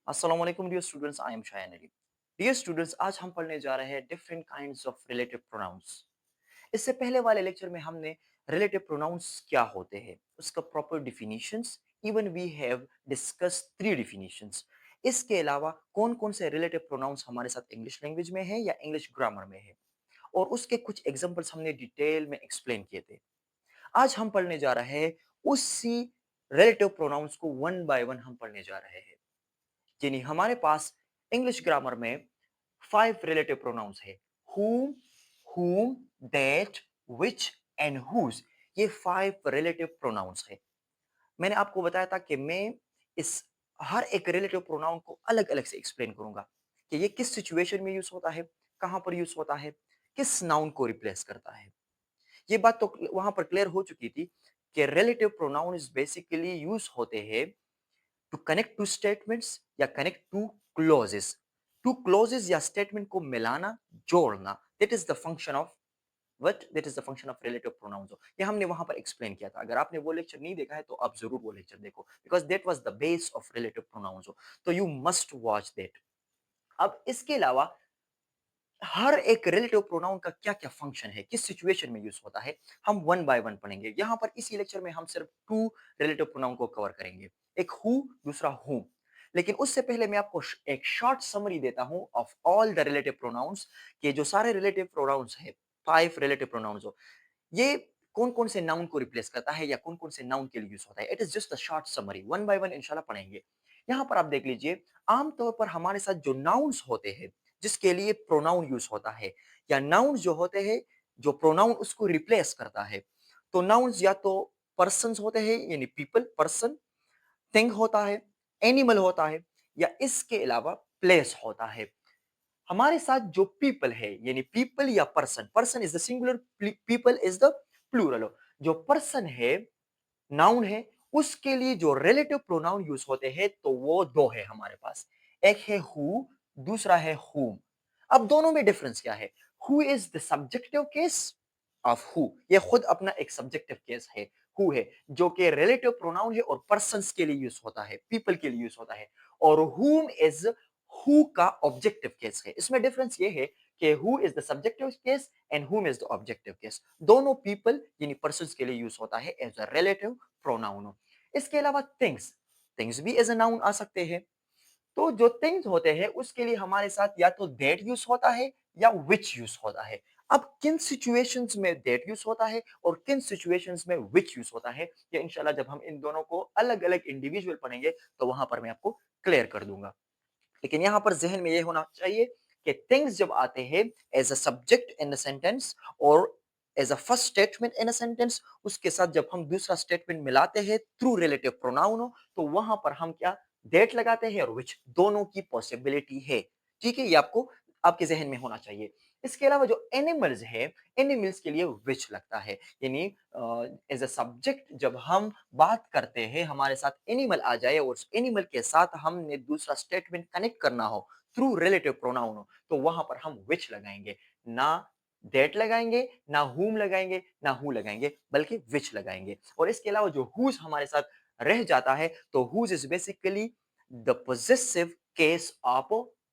अस्सलाम वालेकुम dear students, I am Shayan Ali. Dear students, आज हम पढ़ने जा रहे हैं different kinds of relative pronouns. इससे पहले वाले लेक्चर में हमने रिलेटिव प्रोनाउंस क्या होते हैं, उसका proper definitions, even we have discuss three definitions. इसके अलावा कौन कौन से रिलेटिव प्रोनाउंस हमारे साथ इंग्लिश लैंग्वेज में है या इंग्लिश ग्रामर में है, और उसके कुछ एग्जांपल्स हमने डिटेल में एक्सप्लेन किए थे। आज हम पढ़ने जा रहे हैं उसी रिलेटिव प्रोनाउंस को वन बाय वन हम पढ़ने जा रहे हैं। यानी हमारे पास इंग्लिश ग्रामर में 5 रिलेटिव प्रोनाउंस है। whom, whom, that, which and whose। ये 5 रिलेटिव प्रोनाउंस है। मैंने आपको बताया था कि मैं इस हर एक रिलेटिव प्रोनाउन को अलग अलग से एक्सप्लेन करूंगा कि ये किस सिचुएशन में यूज होता है, कहां पर यूज होता है, किस नाउन को रिप्लेस करता है। ये बात तो वहां पर क्लियर हो चुकी थी कि relative pronoun is basically use होते हैं टू कनेक्ट टू स्टेटमेंट्स या connect two clauses. Two clauses या स्टेटमेंट को मिलाना, जोड़ना, that is the function of what, that is the function of relative pronouns. ये हमने वहां पर एक्सप्लेन किया था। अगर आपने वो लेक्चर नहीं देखा है तो आप जरूर वो लेक्चर देखो, because that was the base of relative pronounce. तो यू मस्ट वॉच दैट। अब इसके अलावा हर एक रिलेटिव प्रोनाउन का क्या क्या फंक्शन है, किस सिचुएशन में यूज होता है, हम वन बाय वन पढ़ेंगे। यहाँ पर इसी लेक्चर में हम सिर्फ टू रिलेटिव प्रोनाउन को कवर करेंगे, एक हु, दूसरा हुम। लेकिन उससे पहले मैं आपको एक शॉर्ट समरी देता हूं of all the relative pronouns, के जो सारे रिलेटिव प्रोनाउंस है, 5 रिलेटिव प्रोनाउंस हो, ये कौन कौन से नाउन को रिप्लेस करता है या कौन कौन से नाउन के लिए यूज होता है। It is just a short summary, one by one इंशाल्लाह पढ़ेंगे। यहाँ पर आप देख लीजिए, आमतौर पर हमारे साथ जो नाउन्स होते हैं जिसके लिए प्रोनाउन यूज होता है, या नाउन जो होते हैं जो प्रोनाउन उसको रिप्लेस करता है, तो नाउन्स या तो पर्सन होते हैं यानी पीपल, पर्सन, थिंग होता है, एनिमल होता है, या इसके अलावा प्लेस होता है। हमारे साथ जो पीपल है यानी पीपल या person, person is the singular, people is the plural. जो पर्सन है, नाउन है, उसके लिए जो रिलेटिव प्रोनाउन यूज होते हैं तो वो दो है हमारे पास। एक है हु, दूसरा है हुम। अब दोनों में डिफरेंस क्या है? Who is the subjective case of who, ये खुद अपना एक सब्जेक्टिव केस है। हु है जो कि रिलेटिव प्रोनाउन है और पर्संस के लिए यूज होता है, पीपल के लिए यूज होता है। और हुम इज हु का ऑब्जेक्टिव केस है। इसमें डिफरेंस ये है कि who is the subjective case and हुम इज द ऑब्जेक्टिव केस। दोनों पीपल यानी पर्संस के लिए यूज होता है एज अ रिलेटिव प्रोनाउन। इसके अलावा थिंग्स, थिंग्स भी एज अ नाउन आ सकते हैं। तो जो थिंग्स होते हैं उसके लिए हमारे साथ या तो दैट यूज होता है या विच यूज होता है। अब किन सिचुएशंस में दैट यूज होता है और किन सिचुएशंस में विच यूज होता है, ये इंशाल्लाह जब हम इन दोनों को अलग अलग इंडिविजुअल पढ़ेंगे तो वहां पर मैं आपको क्लियर कर दूंगा। लेकिन यहां पर जहन में ये होना चाहिए कि थिंग्स जब आते हैं as a subject in a sentence और as a first statement in a sentence, उसके साथ जब हम दूसरा स्टेटमेंट मिलाते हैं थ्रू रिलेटिव प्रोनाउन, तो वहां पर हम क्या दैट लगाते हैं और विच, दोनों की पॉसिबिलिटी है। ठीक है, ये आपको आपके जहन में होना चाहिए। इसके अलावा जो एनिमल्स है, एनिमल्स के लिए विच लगता है, यानी एज अ सब्जेक्ट जब हम बात करते हैं, हमारे साथ एनिमल आ जाए और उस एनिमल के साथ हमने दूसरा स्टेटमेंट कनेक्ट करना हो थ्रू रिलेटिव प्रोनाउन हो, तो वहां पर हम विच लगाएंगे, ना दैट लगाएंगे, ना हुम लगाएंगे, ना हु लगाएंगे, बल्कि विच लगाएंगे। और इसके अलावा जो हुज हमारे साथ रह जाता है, तो whose is basically the possessive case of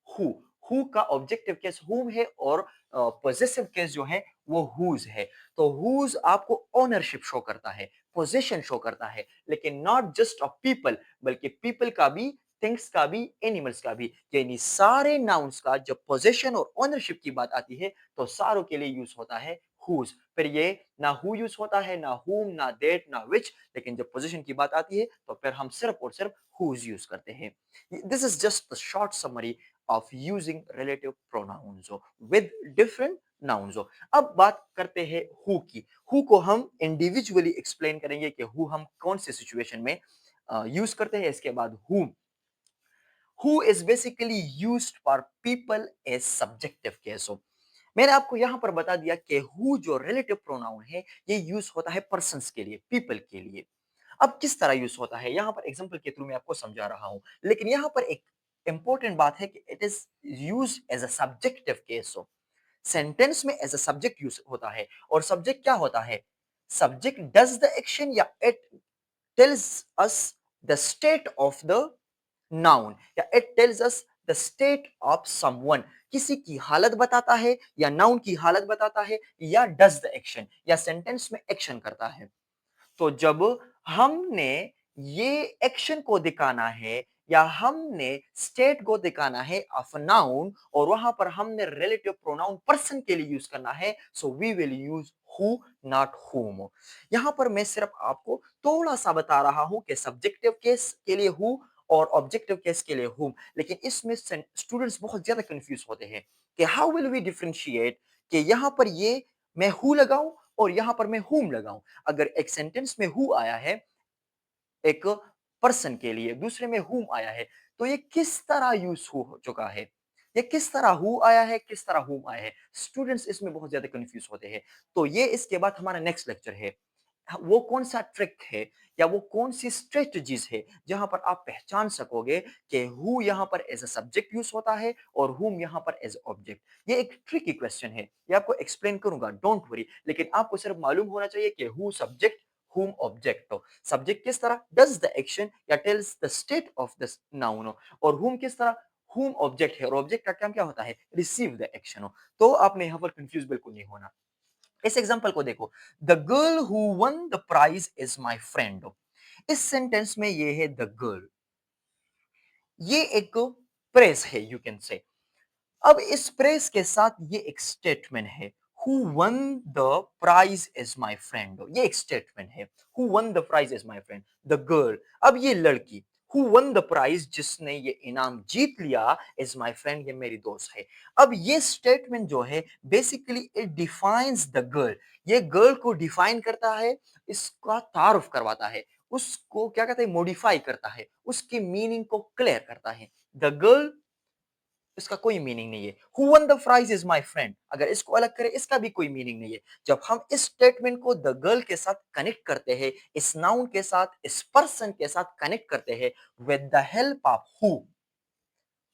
who. Who का ऑब्जेक्टिव केस हुम है और पोजेसिव केस जो है वो हुज है। तो हुज आपको ओनरशिप शो करता है, पोजीशन शो करता है, लेकिन नॉट जस्ट ऑफ पीपल, बल्कि पीपल का भी, थिंग्स का भी, एनिमल्स का भी। यानी सारे नाउन्स का जब पोजीशन और ओनरशिप की बात आती है तो सारों के लिए यूज होता है हुज। फिर ये ना हु यूज होता है, ना हुम, ना दैट, ना विच, लेकिन जब पोजीशन की बात आती है तो फिर हम सिर्फ और सिर्फ हुज यूज करते हैं। This is just the short summary of using relative pronouns with different nouns. अब बात करते हैं हु की। हु को हम इंडिविजुअली एक्सप्लेन करेंगे कि हु हम कौन से सिचुएशन में यूज करते हैं। इसके बाद who is basically used for people as subjective case. मैंने आपको यहां पर बता दिया कि हु जो रिलेटिव प्रोनाउन है ये यूज होता है पर्संस के लिए, पीपल के लिए। अब किस तरह यूज होता है, यहां पर एग्जांपल के थ्रू मैं आपको समझा रहा हूं, लेकिन यहां पर एक इंपॉर्टेंट बात है कि it is use as a subjective case. Sentence में एज अ सब्जेक्ट यूज होता है, और सब्जेक्ट क्या होता है? सब्जेक्ट डज द एक्शन या it tells us the state of the noun या it tells us the state of someone, किसी की हालत बताता है या नाउन की हालत बताता है या डज द एक्शन या सेंटेंस में एक्शन करता है। तो जब हमने ये एक्शन को दिखाना है या हमने स्टेट को दिखाना है ऑफ नाउन और वहां पर हमने रिलेटिव प्रोनाउन पर्सन के लिए यूज करना है, so we will use who not whom. यहां पर मैं सिर्फ आपको थोड़ा सा बता रहा हूं कि सब्जेक्टिव केस के लिए हु और ऑब्जेक्टिव केस के लिए हुम, लेकिन इसमें स्टूडेंट्स बहुत ज्यादा कंफ्यूज होते हैं कि हाउ विल वी डिफरेंशिएट कि यहां पर ये मैं हु लगाऊं और यहां पर मैं हुम लगाऊं। अगर एक सेंटेंस में हु आया है एक पर्सन के लिए, दूसरे में हुम आया है, तो ये किस तरह यूज हो चुका है, ये किस तरह हु आया है, किस तरह हुम आया है, स्टूडेंट्स इसमें बहुत ज्यादा कंफ्यूज होते हैं। तो ये इसके बाद हमारा नेक्स्ट लेक्चर है, वो कौन सा ट्रिक है या वो कौन सी स्ट्रेटजीज है जहां पर आप पहचान सकोगे कि हु यहां पर एज अ सब्जेक्ट यूज होता है और हुम यहां पर एज ऑब्जेक्ट। ये एक ट्रिकी क्वेश्चन है, ये आपको एक्सप्लेन करूंगा, डोंट वरी, लेकिन आपको सिर्फ मालूम होना चाहिए कि हु सब्जेक्ट whom object हो। सब्जेक्ट किस तरह does the action या tells the state of the noun हो, और whom किस तरह whom object है और ऑब्जेक्ट का काम क्या होता है receive the action हो। तो आपने यहां पर कंफ्यूज बिल्कुल नहीं होना। इस एग्जांपल को देखो, the girl who won the prize is my friend. इस सेंटेंस में ये है द गर्ल, ये एक प्रेस है यू कैन से। अब इस प्रेस के साथ ये एक स्टेटमेंट है, who won the prize is my friend, ये एक स्टेटमेंट है, who won the prize is my friend, the girl. अब ये लड़की हु वन द प्राइज, जिसने ये इनाम जीत लिया, इज माई फ्रेंड, ये मेरी दोस्त है। अब ये स्टेटमेंट जो है basically it defines the girl, ये गर्ल को डिफाइन करता है, इसका तारुफ करवाता है, उसको क्या कहते हैं मॉडिफाई करता है, उसकी मीनिंग को क्लियर करता है। द गर्ल, इसका कोई मीनिंग नहीं है। Who won the prize is my friend, अगर इसको अलग करें इसका भी कोई मीनिंग नहीं है। जब हम इस स्टेटमेंट को द गर्ल के साथ कनेक्ट करते हैं, इस नाउन के साथ, इस पर्सन के साथ कनेक्ट करते हैं with the help of who,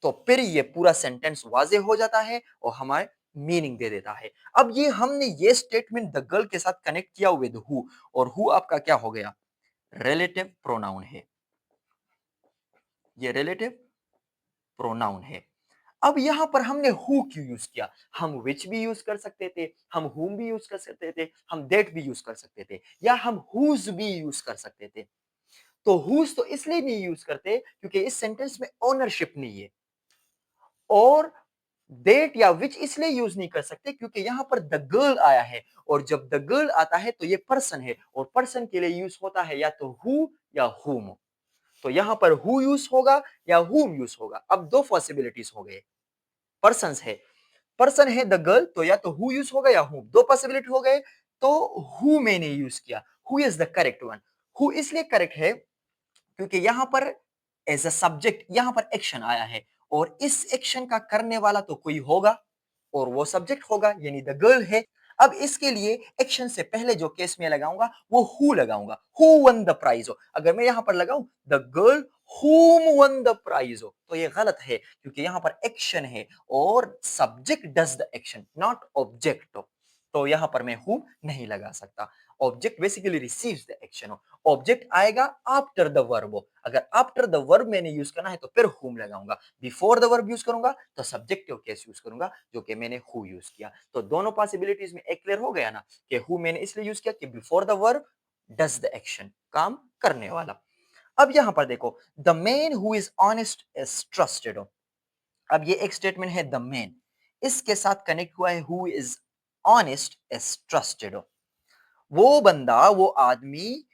तो फिर ये पूरा सेंटेंस वाजे हो जाता है और हमारे मीनिंग दे देता है। अब ये हमने ये स्टेटमेंट द गर्ल के साथ कनेक्ट किया विद हु, और हु आपका क्या हो गया रिलेटिव प्रोनाउन है, ये रिलेटिव प्रोनाउन है। अब यहां पर हमने हु क्यों यूज किया, हम विच भी यूज कर सकते थे, हम हुम भी यूज कर सकते थे, हम दैट भी यूज कर सकते थे, या हम हुज भी यूज कर सकते थे। तो हुज तो इसलिए नहीं यूज करते क्योंकि इस सेंटेंस में ओनरशिप नहीं है, और दैट या विच इसलिए यूज नहीं कर सकते क्योंकि यहां पर द गर्ल आया है, और जब द गर्ल आता है तो ये पर्सन है, और पर्सन के लिए यूज होता है या तो हु या हुम। तो यहां पर हु यूज होगा या हुम यूज होगा। अब दो पॉसिबिलिटीज हो गए, पर्सन है, पर्सन है द गर्ल, तो या तो हु यूज होगा या हु, दो पॉसिबिलिटी हो गए, तो हु मैंने यूज किया, who is the correct one. Who इसलिए करेक्ट है क्योंकि यहां पर एज अ सब्जेक्ट यहां पर एक्शन आया है, और इस एक्शन का करने वाला तो कोई होगा और वो सब्जेक्ट होगा यानी द गर्ल है। अब इसके लिए एक्शन से पहले जो केस में लगाऊंगा वो हु लगाऊंगा, हु वन द प्राइज हो। अगर मैं यहां पर लगाऊं द गर्ल हुम वन द प्राइज हो, तो ये गलत है क्योंकि यहां पर एक्शन है और subject does the action not object हो, तो यहां पर मैं हु नहीं लगा सकता। Object basically receives the action हो, ऑब्जेक्ट आएगा आफ्टर द वर्ब हो। अगर आफ्टर द वर्ब मैंने यूज करना है तो फिर हुम लगाऊंगा, बिफोर द वर्ब यूज करूंगा तो सब्जेक्टिव केस यूज करूंगा जो कि मैंने हु यूज किया। तो दोनों पॉसिबिलिटीज में एक क्लियर हो गया ना कि हु मैंने इसलिए यूज किया कि before the verb does the action, काम करने वाला। अब यहां पर देखो, the man who is honest is trusted. अब ये एक स्टेटमेंट है द मैन, इसके साथ कनेक्ट हुआ है who is honest is trusted. वो बंदा, वो आदमी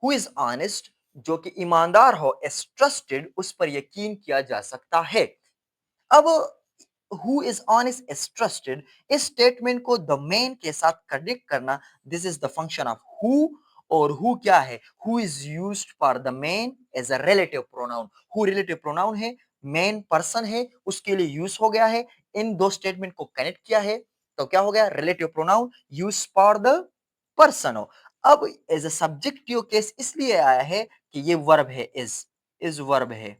हु इज ऑनेस्ट, जो कि ईमानदार हो, इज ट्रस्टेड, उस पर यकीन किया जा सकता है। अब who is honest is trusted, इस स्टेटमेंट को द मैन के साथ कनेक्ट करना, this is the function of who. और हु क्या है, who is used for the man as a relative pronoun, who relative pronoun है, मैन पर्सन है, उसके लिए यूज हो गया है, इन दो स्टेटमेंट को कनेक्ट किया है तो क्या हो गया relative pronoun use for the person हो। अब एज अ सब्जेक्टिव केस इसलिए आया है कि ये वर्ब है, इज वर्ब है,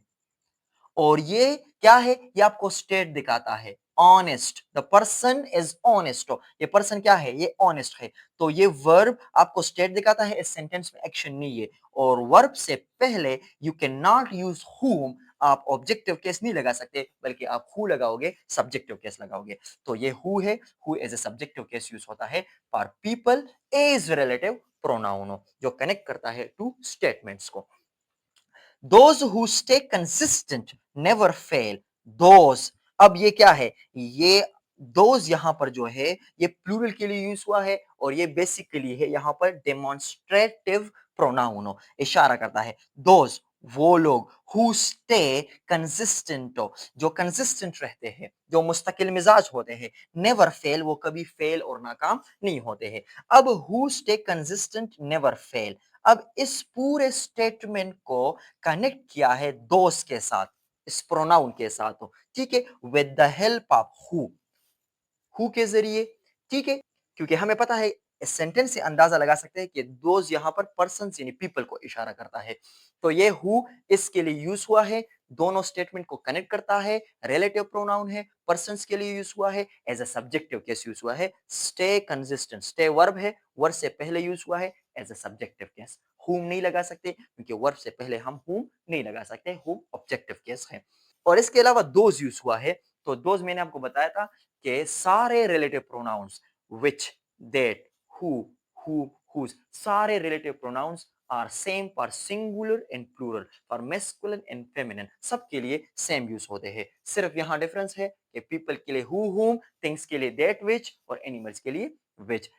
और ये क्या है, ये आपको स्टेट दिखाता है honest, the person is honest. ये पर्सन क्या है, ये ऑनेस्ट है, तो ये वर्ब आपको स्टेट दिखाता है, इस सेंटेंस में एक्शन नहीं है। और वर्ब से पहले यू कैन नॉट यूज हुम आप ऑब्जेक्टिव केस नहीं लगा सकते, बल्कि आप हु लगाओगे, सब्जेक्टिव केस लगाओगे। तो ये हु है, who as a subjective case use होता है for people as relative pronoun जो कनेक्ट करता है टू स्टेटमेंट्स को। Those who stay consistent never fail. Those, अब ये क्या है, ये दोज यहां पर जो है ये प्लूरल के लिए यूज हुआ है और ये बेसिकली है यहां पर डेमोन्स्ट्रेटिव प्रोनाउन, इशारा करता है। दोज, वो लोग, हु स्टे कंसिस्टेंट, जो कंसिस्टेंट रहते हैं, जो मुस्तकिल मिजाज होते हैं, नेवर फेल, वो कभी फेल और नाकाम नहीं होते हैं। अब who stay consistent never fail, अब इस पूरे स्टेटमेंट को कनेक्ट किया है दोस्त के साथ, इस प्रोनाउन के साथ, ठीक है, with the help of who के जरिए, ठीक है, क्योंकि हमें पता है इस सेंटेंस से अंदाजा लगा सकते हैं कि दोज यहां पर पर्सन यानी पीपल को इशारा करता है। तो ये हु इसके लिए यूज हुआ है, दोनों स्टेटमेंट को कनेक्ट करता है, रिलेटिव प्रोनाउन है, पर्सन्स के लिए यूज हुआ है, as a subjective case use हुआ है। स्टे कंसिस्टेंट, स्टे वर्ब है, वर्ब से पहले यूज हुआ है एज अ सब्जेक्टिव केस। हुम नहीं लगा सकते क्योंकि वर्ब से पहले हम हुम नहीं लगा सकते, हुम ऑब्जेक्टिव केस है। और इसके अलावा दोज यूज हुआ है, तो दोज मैंने आपको बताया था कि सारे relative pronouns which, that, who, whose, सारे relative pronouns are same for singular and plural, for masculine and feminine, सबके लिए सेम यूज होते हैं। सिर्फ यहाँ डिफरेंस है कि पीपल के लिए हु हुम, थिंग्स के लिए दैट विच और एनिमल्स के लिए विच।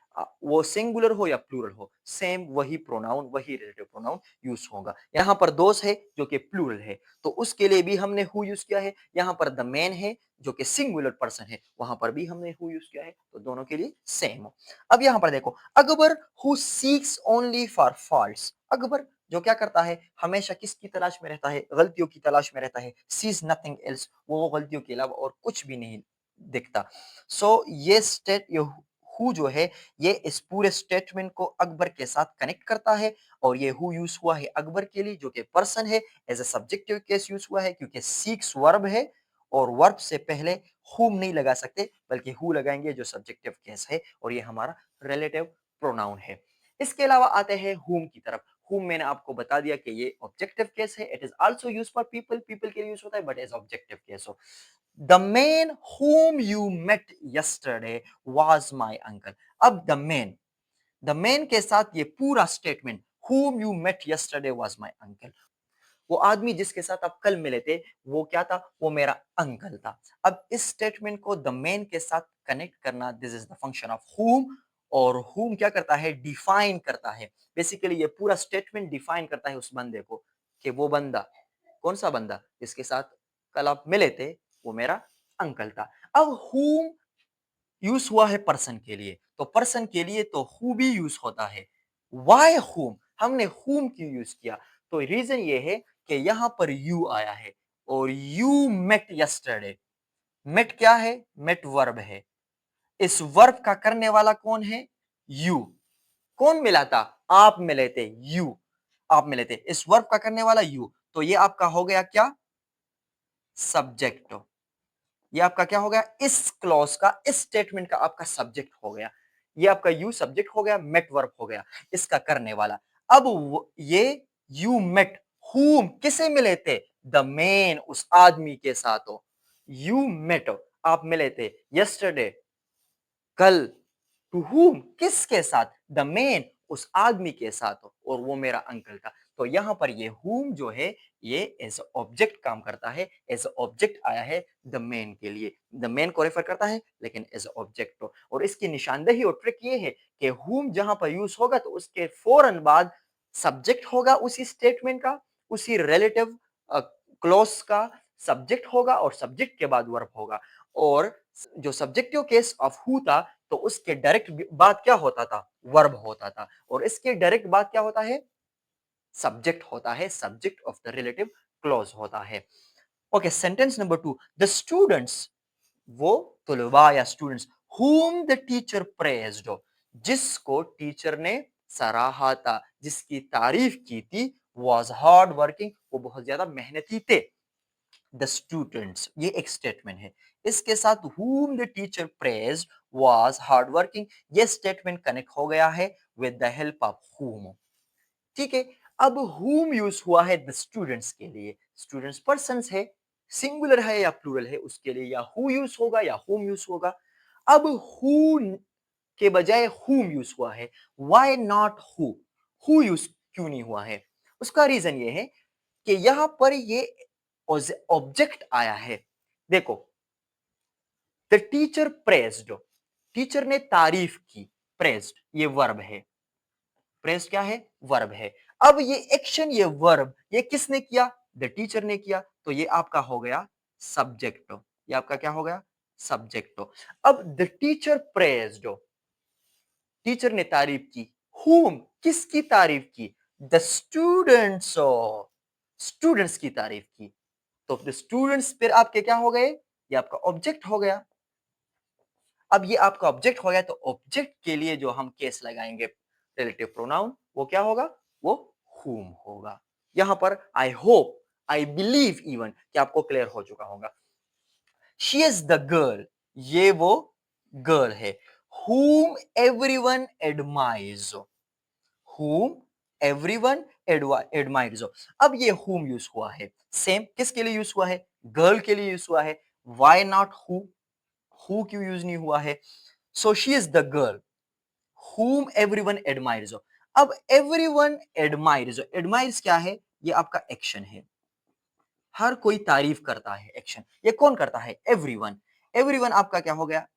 वो सिंगुलर हो या प्लूरल हो, सेम वही प्रोनाउन, वही रिलेटिव प्रोनाउन यूज होगा। यहाँ पर दोस्त है जो कि प्लूरल है, तो उसके लिए भी हमने हु यूज किया है। यहाँ पर द मैन है जो कि सिंगुलर पर्सन है, वहां पर भी हमने हु यूज किया है, तो दोनों के लिए सेम हो। अब यहाँ पर देखो, Akbar who seeks only for faults, Akbar जो क्या करता है, हमेशा किसकी तलाश में रहता है, गलतियों की तलाश में रहता है। सीज नथिंग एल्स, वो गलतियों के अलावा और कुछ भी नहीं दिखता। सो ये स्टेट, ये हु जो है ये इस पूरे स्टेटमेंट को अकबर के साथ कनेक्ट करता है, और ये हु यूज हुआ है अकबर के लिए जो कि पर्सन है, as a subjective case use हुआ है क्योंकि सीक्स वर्ब है और वर्ब से पहले हुम नहीं लगा सकते, बल्कि हु लगाएंगे जो सब्जेक्टिव केस है, और ये हमारा रिलेटिव प्रोनाउन है। इसके अलावा आते हैं हुम की तरफ। हुम मैंने आपको बता दिया कि ये ऑब्जेक्टिव केस है, it is also use for people, people के लिए यूज होता है बट एज ऑब्जेक्टिव केस हो। The man whom you met yesterday was my uncle। अब द मैन के साथ ये पूरा statement, whom you met yesterday was my uncle, वो आदमी जिसके साथ आप कल मिले थे वो क्या था, वो मेरा अंकल था। अब इस स्टेटमेंट को द मैन के साथ कनेक्ट करना, this is the function of हुम। और हुम क्या करता है, डिफाइन करता है। बेसिकली ये पूरा स्टेटमेंट डिफाइन करता है उस बंदे को, कि वो बंदा, कौन सा बंदा जिसके साथ कल आप मिले थे, वो मेरा अंकल था। अब हुम यूज हुआ है पर्सन के लिए, तो पर्सन के लिए तो हु भी यूज होता है। वाई हुम, हमने हुम क्यों यूज किया, तो रीजन ये है कि यहां पर यू आया है, और यू मेट यस्टरडे। मेट क्या है, मेट वर्ब है, इस वर्ब का करने वाला कौन है, यू। कौन मिला था, आप मिले थे, यू, आप मिले थे, इस वर्ब का करने वाला यू, तो ये आपका हो गया क्या, सब्जेक्ट। ये आपका क्या हो गया, इस क्लॉज का, इस स्टेटमेंट का आपका सब्जेक्ट हो गया। ये आपका यू सब्जेक्ट हो गया, मेट वर्ब हो गया, इसका करने वाला। अब ये यू मेट हुम, किसे मिले थे, द मैन, उस आदमी के साथ हो। यू मेट, आप मिले थे, यस्टरडे, कल, टू हुम, किसके साथ, द मैन, उस आदमी के साथ हो, और वो मेरा अंकल था। तो यहां पर ये हुम जो है ये एज ऑब्जेक्ट काम करता है, एज ऑब्जेक्ट आया है द मैन के लिए, द मैन को रेफर करता है लेकिन एज ऑब्जेक्ट हो। और इसकी निशानदेही और ट्रिक ये है कि हुम जहां पर यूज होगा तो उसके फौरन बाद सब्जेक्ट होगा उसी स्टेटमेंट का, उसी रिलेटिव क्लॉज का सब्जेक्ट होगा, और सब्जेक्ट के बाद वर्ब होगा। और जो सब्जेक्टिव केस ऑफ हु था, तो उसके डायरेक्ट बाद क्या होता था, वर्ब होता था, और इसके डायरेक्ट बाद क्या होता है, सब्जेक्ट होता है, subject of the relative clause होता है। Okay, sentence number 2, the students, वो तुलबा या students, whom the teacher praised, जिसको टीचर ने सराहा था, जिसकी तारीफ की थी, was हार्ड वर्किंग, वो बहुत ज्यादा मेहनती थे। द स्टूडेंट्स, ये एक स्टेटमेंट है, इसके साथ whom the teacher praised was hard working, ये स्टेटमेंट कनेक्ट हो गया है with the help of whom। ठीक है, अब whom यूज हुआ है द स्टूडेंट्स के लिए, स्टूडेंट्स पर्सन्स है, सिंगुलर है या प्लूरल है, उसके लिए या हु यूज होगा या होम यूज होगा। अब हु के बजाय whom यूज हुआ है, why not who? who use क्यों नहीं हुआ है? उसका रीजन ये है कि यहां पर ये ऑब्जेक्ट आया है। देखो, द टीचर प्रेज्ड, टीचर ने तारीफ की, प्रेज्ड ये वर्ब है, प्रेज्ड क्या है? वर्ब है। अब ये एक्शन, ये वर्ब, ये किसने किया? द टीचर ने किया, तो ये आपका हो गया सब्जेक्ट। ये आपका क्या हो गया? सब्जेक्ट। अब द टीचर प्रेज्ड, टीचर ने तारीफ की, whom किसकी तारीफ की? द स्टूडेंट्स, स्टूडेंट्स की तारीफ की। तो द स्टूडेंट्स फिर आपके क्या हो गए? ये आपका ऑब्जेक्ट हो गया। अब ये आपका ऑब्जेक्ट हो गया, तो ऑब्जेक्ट के लिए जो हम केस लगाएंगे रिलेटिव प्रोनाउन, वो क्या होगा? वो whom होगा। यहां पर I hope, I believe even कि आपको क्लियर हो चुका होगा। शी इज द गर्ल, ये वो गर्ल है। whom everyone admires, whom everyone admires। अब ये whom यूज हुआ है, सेम किसके लिए यूज हुआ है? गर्ल के लिए यूज हुआ है। why not who? who क्यों यूज नहीं हुआ है? so she is the girl whom everyone admires। अब everyone admires क्या है? ये आपका एक्शन है, हर कोई तारीफ करता है, एक्शन। ये कौन करता है? एवरीवन। एवरीवन आपका क्या हो गया?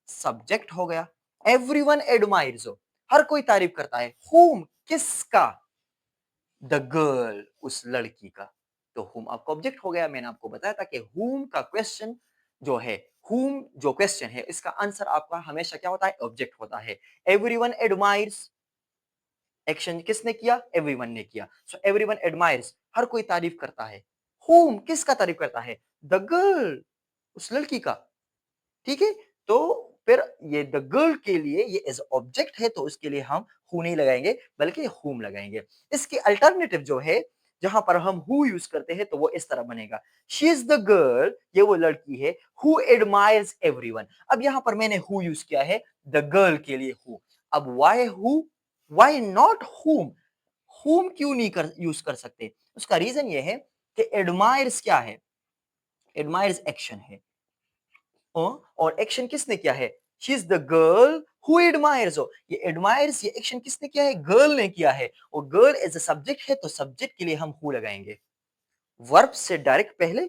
सब्जेक्ट हो गया। एवरीवन एडमायर्स, हर कोई तारीफ करता है। whom किसका? द गर्ल, उस लड़की का। तो whom आपका ऑब्जेक्ट हो गया। मैंने आपको बताया था कि whom का क्वेश्चन जो है, whom जो क्वेश्चन है, इसका आंसर आपका हमेशा क्या होता है? ऑब्जेक्ट होता है। एवरीवन एडमायर्स, एक्शन किसने किया? एवरीवन ने किया। सो एवरीवन एडमायर्स, हर कोई तारीफ करता है। whom किसका तारीफ करता है? द गर्ल, उस लड़की का। ठीक है, तो फिर ये द गर्ल के लिए ये एज ऑब्जेक्ट है, तो उसके लिए हम हु नहीं लगाएंगे बल्कि हुम लगाएंगे। इसके अल्टरनेटिव जो है, जहां पर हम हु यूज करते हैं, तो वो इस तरह बनेगा, शी इज द गर्ल, ये वो लड़की है, हु एडमायर्स एवरीवन। अब यहां पर मैंने हु यूज किया है द गर्ल के लिए हु। अब वाई हु, वाई नॉट हुम? हुम क्यों नहीं कर यूज कर सकते? उसका रीजन ये है कि एडमायर्स क्या है? एडमायर्स एक्शन है। और एक्शन किसने किया है? She is the girl who admires. ये एडमायर्स, ये एक्शन किसने किया है? गर्ल ने किया है। और गर्ल एज अ सब्जेक्ट है, तो सब्जेक्ट के लिए हम हु लगाएंगे, वर्ब से डायरेक्ट पहले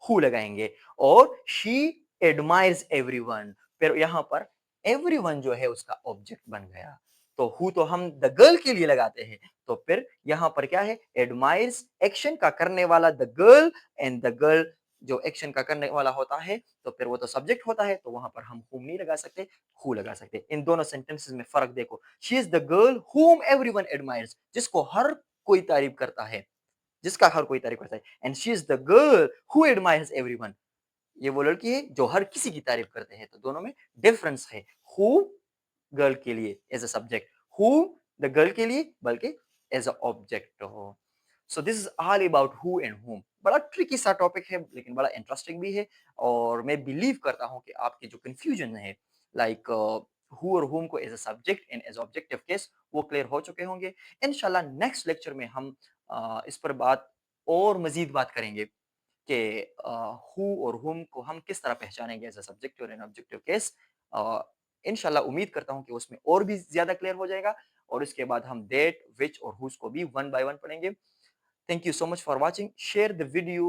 हु लगाएंगे। और शी एडमायर्स एवरीवन, फिर यहां पर एवरीवन जो है उसका ऑब्जेक्ट बन गया। तो हु तो हम द गर्ल के लिए लगाते हैं, तो फिर यहां पर क्या है? एडमायर्स, एक्शन का करने वाला the girl, and the girl जो एक्शन का करने वाला होता है, तो फिर वो तो सब्जेक्ट होता है, तो वहां पर हम हुम नहीं लगा सकते, हु लगा सकते। इन दोनों सेंटेंसेस में फर्क देखो। शी इज द गर्ल हुम एवरीवन एडमायर्स, जिसको हर कोई तारीफ करता है, जिसका हर कोई तारीफ करता है। And she is the girl who admires everyone, ये वो लड़की है जो हर किसी की तारीफ करते हैं। तो दोनों में डिफरेंस है। हु गर्ल के लिए as a subject, who the girl के लिए बल्कि एज अ ऑब्जेक्ट हो। So this is all about who and whom. बड़ा ट्रिकी सा टॉपिक है, लेकिन बड़ा इंटरेस्टिंग भी है। और मैं बिलीव करता हूँ कि आपकी जो कंफ्यूजन है, लाइक हु और हुम को as a subject and as objective case, वो क्लियर हो चुके होंगे। इंशाल्लाह नेक्स्ट लेक्चर में हम इस पर बात और मजीद बात करेंगे कि हु और हुम को हम किस तरह पहचानेंगे as a subjective and objective case. इंशाल्लाह उम्मीद करता हूँ कि उसमें और भी ज्यादा क्लियर हो जाएगा। और इसके बाद हम डेट, विच और हुज को भी वन बाय वन पढ़ेंगे। Thank you so much for watching. Share the video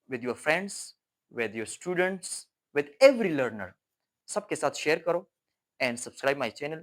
with your friends, with your students, with every learner. सबके साथ शेयर करो एंड सब्सक्राइब माई चैनल।